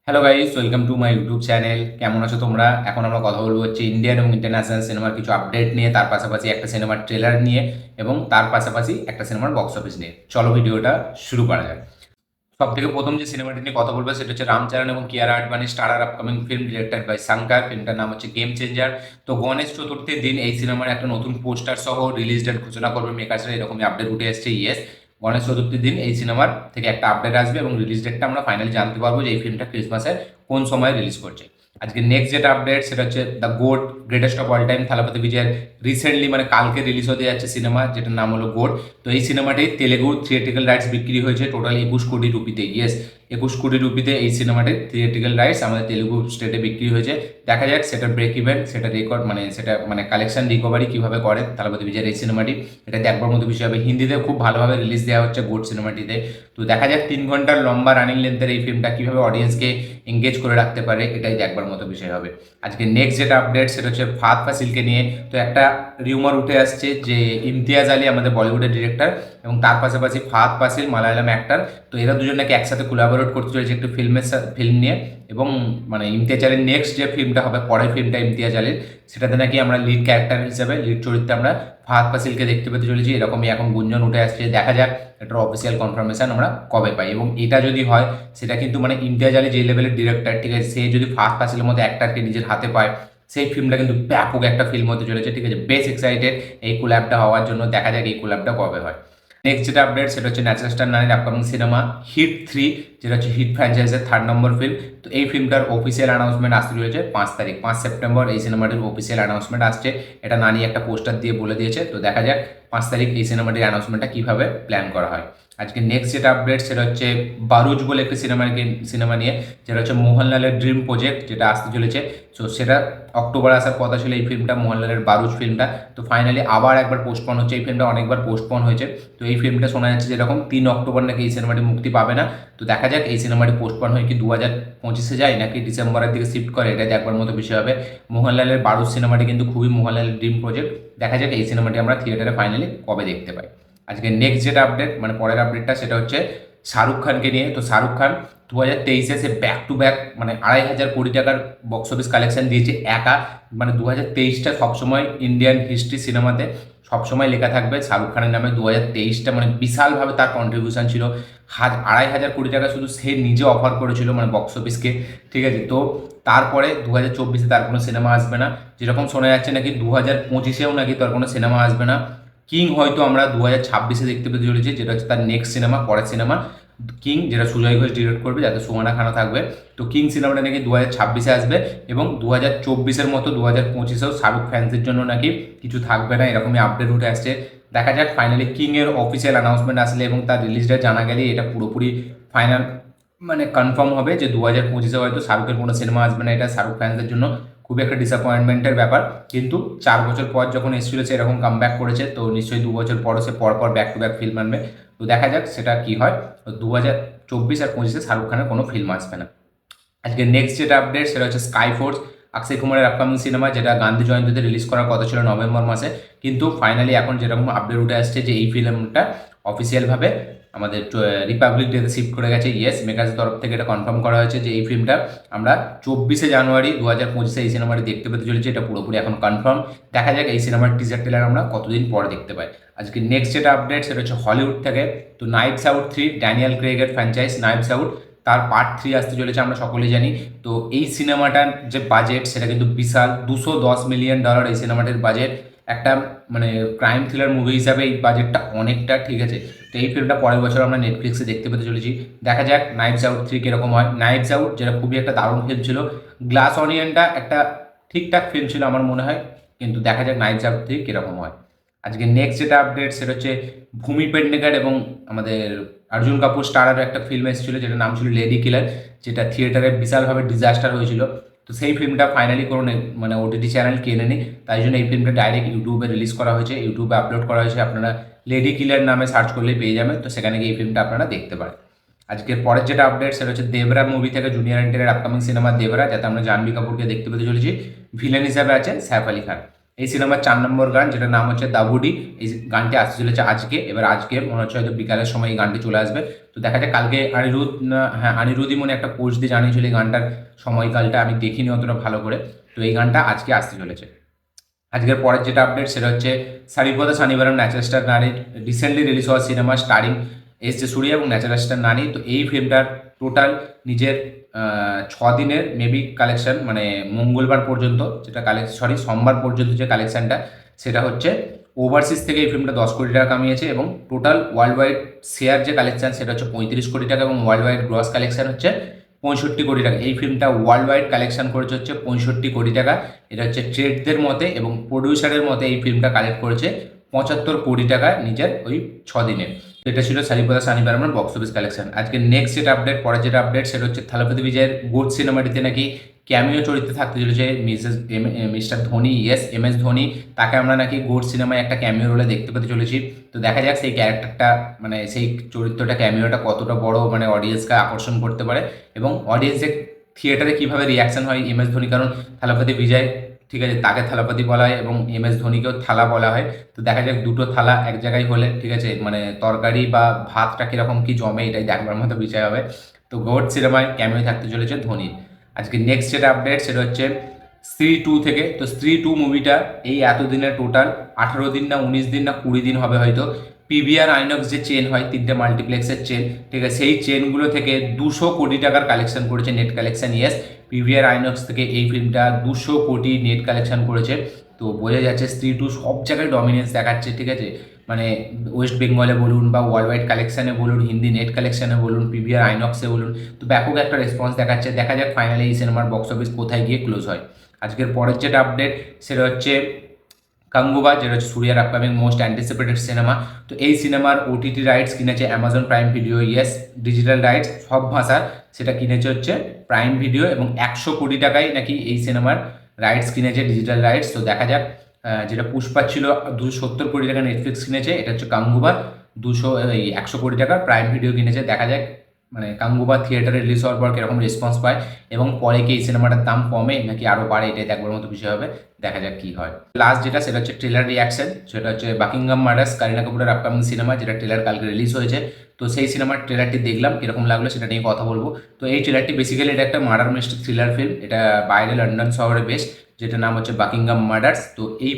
Hello guys, welcome to my YouTube channel. কেমন আছো তোমরা? এখন আমরা কথা বলবো হচ্ছে ইন্ডিয়ান এবং ইন্টারন্যাশনাল সিনেমার কিছু আপডেট নিয়ে, তার পাশাপাশি একটা সিনেমার ট্রেলার নিয়ে এবং তার পাশাপাশি একটা সিনেমার বক্স অফিস নিয়ে। চলো ভিডিওটা শুরু করা যাক। সব থেকে প্রথম যে সিনেমাটি নিয়ে কথা বলবো সেটা হচ্ছে রামচরণ এবং Kiara Advani starrer upcoming film directed by Shankar. ফিল্মটার নাম হচ্ছে গেম চেঞ্জার। তো গণেশ চতুর্থীর দিন এই সিনেমার একটা নতুন পোস্টার সহ রিলিজ ডেট ঘোষণা করবে মেকার্সরা, এরকমই আপডেট উঠে এসছে। ইয়েস, গণেশ চতুর্থীর দিন এই সিনেমার থেকে একটা আপডেট আসবে এবং রিলিজ ডেটটা আমরা ফাইনালি জানতে পারবো যে এই ফিল্মটা ক্রিসমাসের কোন সময় রিলিজ করছে। আজকে নেক্সট যেটা আপডেট সেটা হচ্ছে the goat, greatest of all time Thalapathy বিজয়ের রিসেন্টলি মানে কালকে রিলিজ হতে যাচ্ছে সিনেমা, যেটার নাম হলো গোট। তো এই সিনেমাটি তেলেগু থিয়েটিক্যাল রাইটস বিক্রি হয়েছে টোটাল 21 কোটি রুপিতে। ইয়েস, 21 কোটি রুপিতে এই সিনেমাটির থিয়েটিক্যাল রাইটস আমাদের তেলুগু স্টেটে বিক্রি হয়েছে। দেখা যাক সেটা ব্রেক ইভেন, সেটা রেকর্ড মানে সেটা মানে কালেকশন রিকভারি কীভাবে করে থালাপতি বিজয়ের এই সিনেমাটি, এটা দেখবার মতো বিষয় হবে। হিন্দিতে খুব ভালোভাবে রিলিজ দেওয়া হচ্ছে গোট সিনেমাটিতে। তো দেখা যাক 3 ঘন্টার লম্বা রানিং লেন্থের এই ফিল্মটা কীভাবে অডিয়েন্সকে এঙ্গেজ করে রাখতে পারে, এটাই দেখবার মতো বিষয় হবে। আজকে নেক্সট যেটা আপডেট সেটা হচ্ছে ফাহাদ ফাসিলকে নিয়ে। তো একটা রিউমার উঠে আসছে যে ইমতিয়াজ আলী আমাদের বলিউডের ডিরেক্টর এবং তার পাশাপাশি ফাহাদ ফাসিল মালায়ালাম অ্যাক্টর, তো এরা দুজন নাকি একসাথে কোলাবোরেট করতে চলেছে একটু ফিল্ম নিয়ে। এবং মানে ইমতিয়াজ আলীর নেক্সট যে ফিল্মটা হবে, পরের ফিল্মটা ইমতিয়াজ আলীর, সেটাতে নাকি আমরা লিড ক্যারেক্টার হিসেবে, লিড চরিত্রে আমরা ফাহাদ ফাসিলকে দেখতে পেতে চলেছি, এরকমই এখন গুঞ্জন উঠে আসছে। দেখা যাক এটার অফিসিয়াল কনফার্মেশন আমরা কবে পাই। এবং এটা যদি হয় সেটা কিন্তু মানে ইমতিয়াজ আলী যে লেভেলের ডিরেক্টর, ঠিক আছে, সে যদি ফাহাদ ফাসিলের মতো অ্যাক্টারকে নিজের হাতে পায়, সেই ফিল্মটা কিন্তু ব্যাপক একটা ফিল্ম হতে চলেছে। ঠিক আছে, বেশ এক্সাইটেড এই কোল্যাবটা হওয়ার জন্য। দেখা যাক এই কোল্যাবটা কবে হয়। নেক্সট যেটা আপডেট সেটা হচ্ছে ন্যাচারাল স্টার নানির আপকামিং সিনেমা হিট 3, যেটা হচ্ছে হিট ফ্র্যাঞ্চাইজের 3 নম্বর ফিল্ম। তো এই ফিল্মটার অফিসিয়াল অ্যানাউন্সমেন্ট আসতে চলেছে 5 তারিখ, 5 সেপ্টেম্বর এই সিনেমাটির অফিসিয়াল অ্যানাউন্সমেন্ট আসছে। এটা নানি একটা পোস্টার দিয়ে বলে দিয়েছে। তো দেখা যাক 5 তারিখ এই সিনেমাটির অ্যানাউন্সমেন্টটা কীভাবে প্ল্যান করা হয়। আজকে নেক্সট যেটা আপডেট সেটা হচ্ছে বারুজ বলে একটি সিনেমা নিয়ে, যেটা হচ্ছে মোহনলালের ড্রিম প্রজেক্ট, যেটা আসতে চলেছে। সো সেটা অক্টোবর আসার কথা ছিল এই ফিল্মটা, মোহনলালের বারুজ ফিল্মটা। তো ফাইনালি আবার একবার পোস্টপন হচ্ছে, এই ফিল্মটা অনেকবার পোস্টপন হয়েছে। তো এই ফিল্মটা শোনা যাচ্ছে যেরকম 3 অক্টোবর নাকি এই সিনেমাটি মুক্তি পাবে না। তো দেখা যাক এই সিনেমাটি পোস্টপন হয়ে কি 2025-এ যায় নাকি ডিসেম্বরের দিকে শিফট করে, এটা দেখবার মতো বিষয় হবে। মোহনলালের বারুজ সিনেমাটি কিন্তু খুবই মোহনলালের ড্রিম প্রজেক্ট। দেখা যাক এই সিনেমাটি আমরা থিয়েটারে ফাইনালি কবে দেখতে পাই। আজকে নেক্সট যেটা আপডেট মানে পরের আপডেটটা সেটা হচ্ছে শাহরুখ খানকে নিয়ে। তো শাহরুখ খান 2023-এ সে ব্যাক টু ব্যাক মানে 2,500 কোটি টাকার বক্স অফিস কালেকশন দিয়েছে একা। মানে 2023টা সবসময় ইন্ডিয়ান হিস্ট্রি সিনেমাতে সবসময় লেখা থাকবে শাহরুখ খানের নামে। 2023টা মানে বিশালভাবে তার কন্ট্রিবিউশন ছিল। 2,500 কোটি টাকা শুধু সে নিজে অফার করেছিল মানে বক্স অফিসকে। ঠিক আছে, তো তারপরে 2024-এ তার কোনো সিনেমা আসবে না। যেরকম শোনা যাচ্ছে নাকি 2025-এও নাকি তার কোনো সিনেমা আসবে না। কিং হয়তো আমরা 2026-এ দেখতে পেতে চলেছি, যেটা হচ্ছে তার নেক্সট সিনেমা, পরের সিনেমা কিং, যেটা সুজয় ঘোষ ডিরেক্ট করবে, যাতে সুমানা খানও থাকবে। তো কিং সিনেমাটা নাকি 2026-এ আসবে এবং 2024-এর মতো 2025-এও শাহরুখ ফ্যান্সের জন্য নাকি কিছু থাকবে না, এরকমই আপডেট উঠে আসছে। দেখা যাক ফাইনালি কিংয়ের অফিসিয়াল অ্যানাউন্সমেন্ট আসলে এবং তার রিলিজ ডেট জানা গেলে এটা পুরোপুরি ফাইনাল মানে কনফার্ম হবে যে 2025-এ হয়তো শাহরুখের কোনো সিনেমা আসবে না। এটা শাহরুখ ফ্যান্সদের জন্য খুবই একটা ডিসঅ্যাপয়েন্টমেন্টের ব্যাপার। কিন্তু 4 বছর পর যখন এসেছিল সে এরকম কামব্যাক করেছে, তো নিশ্চয়ই 2 বছর পরও সে পরপর ব্যাক টু ব্যাক ফিল্ম আনবে। তো দেখা যাক সেটা কি হয়। 2024 আর 25-এ শাহরুখ খানের কোনো ফিল্ম আসবে না। আজকে নেক্সট যেটা আপডেট সেটা হচ্ছে স্কাই ফোর্স, অক্ষয় কুমারের আপকামিং সিনেমা, যেটা গান্ধী জয়ন্তীতে রিলিজ করার কথা ছিল নভেম্বর মাসে। কিন্তু ফাইনালি এখন যেরকম আপডেট উঠে আসছে যে এই ফিল্মটা অফিসিয়ালভাবে আমাদের রিপাবলিক ডেতে শিফট করে গেছে। ইয়েস, মেকার্সের তরফ থেকে এটা কনফার্ম করা হয়েছে যে এই ফিল্মটা আমরা 24শে জানুয়ারি 2025-এ এই সিনেমাটি দেখতে পেতে চলেছি। এটা পুরোপুরি এখন কনফার্ম। দেখা যাক এই সিনেমার টিজার ট্রেলার আমরা কতদিন পরে দেখতে পাই। আজকে নেক্সট যেটা আপডেট সেটা হচ্ছে হলিউড থেকে। তো নাইটস আউট 3, ড্যানিয়েল ক্রেগের ফ্র্যাঞ্চাইজ নাইটস আউট, তার পার্ট 3 আসতে চলেছে, আমরা সকলেই জানি। তো এই সিনেমাটার যে বাজেট সেটা কিন্তু বিশাল, $210 মিলিয়ন এই সিনেমাটির বাজেট। একটা মানে ক্রাইম থ্রিলার মুভি হিসাবে এই বাজেটটা অনেকটা, ঠিক আছে। তো এই ফিল্মটা পরের বছর আমরা নেটফ্লিক্সে দেখতে পেতে চলেছি। দেখা যাক নাইটস আউট 3 কীরকম হয়। নাইটস আউট যেটা খুবই একটা দারুণ ফিল্ম ছিল, গ্লাস অনিয়নটা একটা ঠিকঠাক ফিল্ম ছিল আমার মনে হয়, কিন্তু দেখা যাক নাইটস আউট 3 কীরকম হয়। আজকে নেক্সট যেটা আপডেট সেটা হচ্ছে ভূমি পেডনেকার এবং আমাদের অর্জুন কাপুর স্টারের একটা ফিল্ম এসেছিল যেটার নাম ছিল লেডি কিলার, যেটা থিয়েটারে বিশালভাবে ডিজাস্টার হয়েছিল। তো সেই ফিল্মটা ফাইনালি কোনো মানে ওটিটি চ্যানেল কেনে নি, তাই জন্য এই ফিল্মটা ডাইরেক্ট ইউটিউবে রিলিজ করা হয়েছে, ইউটিউবে আপলোড করা হয়েছে। আপনারা লেডি কিলার নামে সার্চ করলেই পেয়ে যাবেন, তো সেখানে গিয়ে এই ফিল্মটা আপনারা দেখতে পারেন। আজকের পরের যেটা আপডেট সেটা হচ্ছে দেবরা মুভি থেকে, junior NTR upcoming cinema Debra, যাতে আমরা জাহ্নবী কাপুরকে দেখতে পেতে চলেছি। ভিলেন হিসাবে আছেন সাইফ আলী খান। এই সিনেমার 4 নম্বর গান যেটার নাম হচ্ছে দাবুডি, এই গানটি আসতে চলেছে আজকে। এবার আজকে মনে হচ্ছে হয়তো বিকালের সময় এই গানটি চলে আসবে। তো দেখা যাক কালকে অনিরুদ্ধই মনে একটা পোস্ট দিয়ে জানিয়েছিল এই গানটার সময়কালটা, আমি দেখিনি অতটা ভালো করে। তো এই গানটা আজকে আসতে চলেছে। আজকের পরের যেটা আপডেট সেটা হচ্ছে সারিপদা সানিবারাম ন্যাচারাল স্টার নারী রিসেন্টলি রিলিজ হওয়া সিনেমা স্টারিং এস জে সূর্যা এবং ন্যাচারাল স্টার নানি। তো এই ফিল্মটার টোটাল নিজের 6 দিনের মেবি কালেকশন, মানে মঙ্গলবার পর্যন্ত যেটা সোমবার পর্যন্ত যে কালেকশনটা সেটা হচ্ছে ওভারসিজ থেকে এই ফিল্মটা 10 কোটি টাকা কামিয়েছে এবং টোটাল ওয়ার্ল্ড ওয়াইড শেয়ার যে কালেকশন সেটা হচ্ছে 35 কোটি টাকা এবং ওয়ার্ল্ড ওয়াইড গ্রস কালেকশন হচ্ছে 65 কোটি টাকা। এই ফিল্মটা ওয়ার্ল্ড ওয়াইড কালেকশন করেছে হচ্ছে 65 কোটি টাকা। এটা হচ্ছে ট্রেডদের মতে এবং প্রডিউসারের মতে এই ফিল্মটা কালেক্ট করেছে 75 কোটি টাকা নিজের ওই 6 দিনে। তো এটা ছিল সারিপদা সানিবারামের বক্স অফিস কালেকশন। আজকে নেক্সট যেটা আপডেট, পরের যেটা আপডেট সেটা হচ্ছে থালাপতি বিজয়ের গোট সিনেমাটিতে নাকি ক্যামিও চরিত্রে থাকতে চলেছে mister Dhoni, M S Dhoni. তাকে আমরা নাকি গোট সিনেমায় একটা ক্যামিও রোলে দেখতে পেতে চলেছি। তো দেখা যাক সেই ক্যারেক্টারটা, মানে সেই চরিত্রটা, ক্যামিওটা কতটা বড় মানে অডিয়েন্সকে আকর্ষণ করতে পারে এবং অডিয়েন্সের থিয়েটারে কীভাবে রিয়াকশন হয় এম এস ধোনি, কারণ থালাপতি বিজয় ঠিক আছে তাকে থালাপতি বলা হয় এবং এম এস ধোনিকেও থালা বলা হয়। তো দেখা যাক দুটো থালা এক জায়গায় হলে ঠিক আছে মানে তরকারি বা ভাতটা কীরকম কী জমে এটাই দেখবার মতো বিষয় হবে। তো গোট সিনেমায় ক্যামিও থাকতে চলেছে ধোনির। আজকে নেক্সট যেটা আপডেট সেটা হচ্ছে স্ত্রী 2 থেকে। তো স্ত্রী 2 মুভিটা এই এতদিনের টোটাল 18 দিন না 19 দিন না 20 দিন হবে হয়তো, পিভিআর আইনক্স যে চেন হয় 3টে মাল্টিপ্লেক্সের চেন, ঠিক আছে সেই চেনগুলো থেকে 200 কোটি টাকার কালেকশন করেছে net collection. Yes, PVR INOX থেকে এই ফিল্মটা 200 কোটি নেট কালেকশন করেছে। তো বোঝা যাচ্ছে স্ত্রী 2 সব জায়গায় ডমিনেন্স দেখাচ্ছে, ঠিক আছে মানে ওয়েস্ট বেঙ্গলে বলুন বা ওয়ার্ল্ড ওয়াইড কালেকশানে বলুন, হিন্দি নেট কালেকশানে বলুন, পিভিআর আইনক্সে বলুন, তো ব্যাপক একটা রেসপন্স দেখাচ্ছে। দেখা যাক ফাইনালি এই সিনেমার বক্স অফিস কোথায় গিয়ে ক্লোজ হয়। আজকের পরের যেটা আপডেট সেটা হচ্ছে কাঙ্গুবা, যেটা হচ্ছে সূর্যার আপকামিং মোস্ট অ্যান্টিসিপেটেড সিনেমা। তো এই সিনেমার ওটিটি রাইটস কিনেছে Amazon prime video. Yes, digital rights সব ভাষার সেটা কিনেছে হচ্ছে প্রাইম ভিডিও এবং 100 কোটি টাকায় নাকি এই সিনেমার রাইটস কিনেছে, ডিজিটাল রাইটস। তো দেখা যাক, যেটা পুষ্পা ছিল 270 কোটি টাকা নেটফ্লিক্স কিনেছে, এটা হচ্ছে কাঙ্গুবা 100 কোটি টাকা প্রাইম ভিডিও কিনেছে। দেখা যাক মানে কাঙ্গুবা থিয়েটারে রিলিজ হওয়ার পর কীরকম রেসপন্স পায় এবং পরে কি এই সিনেমাটার দাম কমে নাকি আরও বাড়ে, এটাই দেখবার মতো বিষয় হবে। দেখা যাক কী হয়। লাস্ট যেটা সেটা হচ্ছে ট্রেলার রিয়াকশন, সেটা হচ্ছে বাকিংহাম মার্ডার্স, কারিনা কাপুরের আপকামিং সিনেমা, যেটা ট্রেলার কালকে রিলিজ হয়েছে। তো সেই সিনেমার ট্রেলারটি দেখলাম, কীরকম লাগলো সেটা নিয়ে কথা বলবো। তো এই ট্রেলারটি বেসিক্যালি এটা একটা মার্ডার মিস্ট্রি থ্রিলার ফিল্ম, এটা বাইরে লন্ডন শহরে বেশ, যেটা নাম হচ্ছে বাকিংহাম মার্ডার্স। তো এই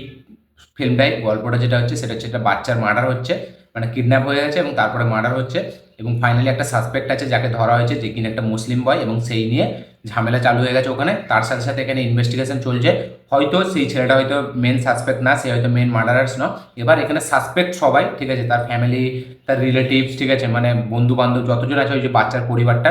ফিল্মটাই গল্পটা যেটা হচ্ছে সেটা হচ্ছে একটা বাচ্চার মার্ডার হচ্ছে, মানে কিডন্যাপ হয়ে গেছে এবং তারপরে মার্ডার হচ্ছে এবং ফাইনালি একটা সাসপেক্ট আছে যাকে ধরা হয়েছে, যে কিনা একটা মুসলিম বয় এবং সেই নিয়ে ঝামেলা চালু হয়ে গেছে ওখানে। তার সাথে সাথে এখানে ইনভেস্টিগেশন চলছে, হয়তো সেই ছেলেটা হয়তো মেন সাসপেক্ট না, সে হয়তো মেন মার্ডারার্স ন। এবার এখানে সাসপেক্ট সবাই, ঠিক আছে তার ফ্যামিলি, তার রিলেটিভস, ঠিক আছে মানে বন্ধু বান্ধব যতজন আছে ওই যে বাচ্চার পরিবারটা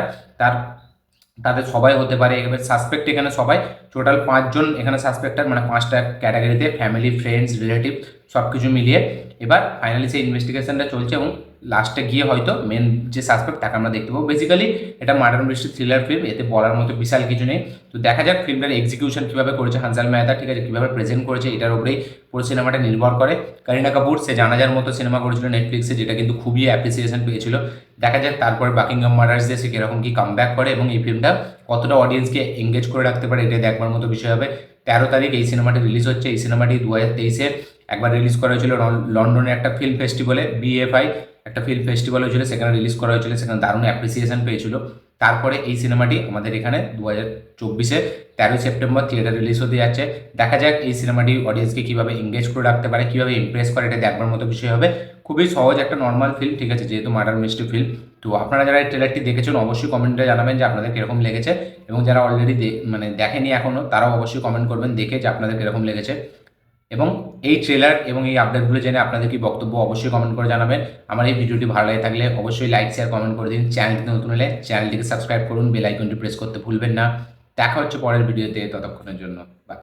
তাদের সবাই হতে পারে। এবার সাসপেক্ট এখানে সবাই টোটাল 5 জন এখানে সাসপেক্টার, মানে 5টা ক্যাটাগরিতে, ফ্যামিলি, ফ্রেন্ডস, রিলেটিভ সব কিছু মিলিয়ে। এবার ফাইনালি সেই ইনভেস্টিগেশনটা চলছে এবং লাস্টে গিয়ে হয়তো মেন যে সাসপেক্ট তাকে আমরা দেখতে পাবো। বেসিক্যালি এটা মার্ডার মিস্ট্রি থ্রিলার ফিল্ম, এতে বলার মতো বিশাল কিছু নেই। তো দেখা যাক ফিল্মটার এক্সিকিউশন কীভাবে করেছে হানসাল মেহতা, ঠিক আছে কীভাবে প্রেজেন্ট করেছে, এটার উপরেই পুরো সিনেমাটা নির্ভর করে। কারিনা কাপুর সে জানাজার মতো সিনেমা করেছিল নেটফ্লিক্সে, যেটা কিন্তু খুবই অ্যাপ্রিসিয়েশন পেয়েছিল। দেখা যাক তারপরে বাকিংহাম মার্ডার্স দিয়ে সে কীরকম কী কামব্যাক করে এবং এই ফিল্মটা কতটা অডিয়েন্সকে এঙ্গেজ করে রাখতে পারে, এটাই দেখবার মতো বিষয় হবে। 13 তারিখ এই সিনেমাটি রিলিজ হচ্ছে। এই সিনেমাটি 2023-এ একবার রিলিজ করা হয়েছিল লন্ডনে একটা ফিল্ম ফেস্টিভ্যালে, BFI একটা ফিল্ম ফেস্টিভ্যাল হয়েছিল, সেখানে রিলিজ করা হয়েছিল, সেখানে দারুণ অ্যাপ্রিসিয়েশন পেয়েছিল। তারপরে এই সিনেমাটি আমাদের এখানে 2024-এ 13 সেপ্টেম্বর থিয়েটার রিলিজ হতে যাচ্ছে। দেখা যাক এই সিনেমাটি অডিয়েন্সকে কীভাবে এঙ্গেজ করে রাখতে পারে, কীভাবে ইমপ্রেস করে, এটা দেখবার মতো বিষয় হবে। খুবই সহজ একটা নর্মাল ফিল্ম, ঠিক আছে যেহেতু মার্ডার মিস্ট্রি ফিল্ম। তো আপনারা যারা এই ট্রেলারটি দেখেছেন অবশ্যই কমেন্টে জানাবেন যে আপনাদের কীরকম লেগেছে এবং যারা অলরেডি মানে দেখেনি এখনও তারাও অবশ্যই কমেন্ট করবেন দেখে যে আপনাদের কীরকম লেগেছে। এবং এই ট্রেলার এবং এই আপডেটগুলো জেনে আপনাদের কি বক্তব্য অবশ্যই কমেন্ট করে জানাবেন। আমার এই ভিডিওটি ভালো লাগে থাকলে অবশ্যই লাইক, শেয়ার, কমেন্ট করে দিন। চ্যানেলটিতে নতুন হলে চ্যানেলটিকে সাবস্ক্রাইব করুন, বেল আইকনটি প্রেস করতে ভুলবেন না। দেখা হচ্ছে পরের ভিডিওতে, ততক্ষণের জন্য বাই।